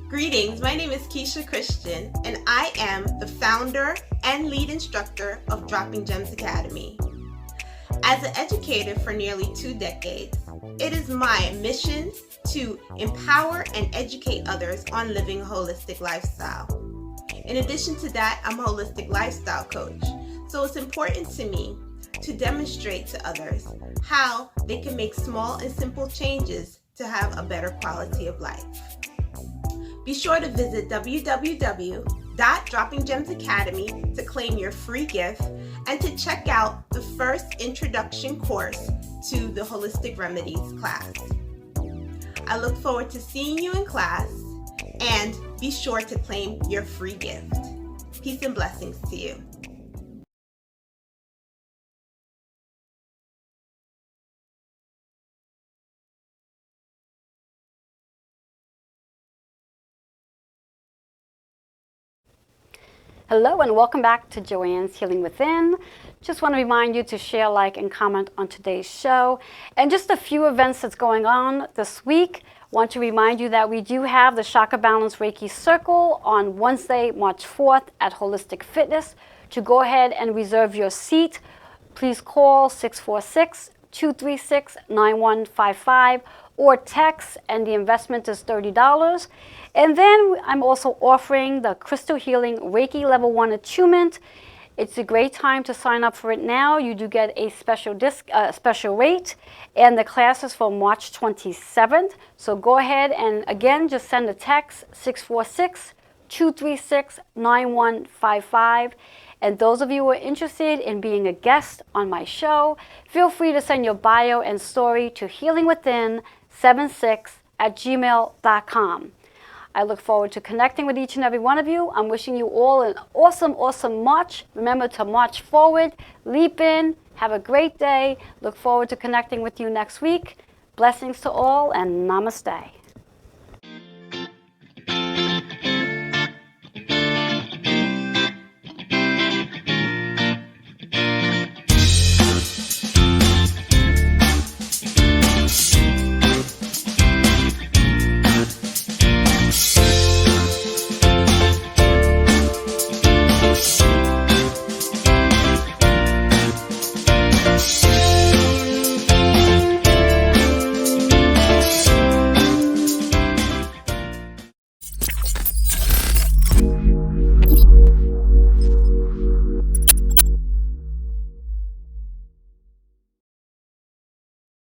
Greetings, my name is Keisha Christian, and I am the founder and lead instructor of Dropping Gems Academy. As an educator for nearly 2 decades, it is my mission to empower and educate others on living a holistic lifestyle. In addition to that, I'm a holistic lifestyle coach, so it's important to me to demonstrate to others how they can make small and simple changes to have a better quality of life. Be sure to visit www.droppinggemsacademy to claim your free gift and to check out the first introduction course to the Holistic Remedies class. I look forward to seeing you in class, and be sure to claim your free gift. Peace and blessings to you. Hello and welcome back to Joanne's Healing Within. Just want to remind you to share, like, and comment on today's show. And just a few events that's going on this week. Want to remind you that we do have the Chakra Balance Reiki Circle on Wednesday, March 4th at Holistic Fitness. To go ahead and reserve your seat, please call 646-236-9155 or text, and the investment is $30. And then I'm also offering the Crystal Healing Reiki Level 1 Attunement. It's a great time to sign up for it now. You do get a special rate, and the class is for March 27th. So go ahead and, again, just send a text, 646-236-9155. And those of you who are interested in being a guest on my feel free to send your bio and story to healingwithin76@gmail.com. I look forward to connecting with each and every one of you. I'm wishing you all an awesome, awesome March. Remember to march forward, leap in, have a great day. Look forward to connecting with you next week. Blessings to all, and namaste.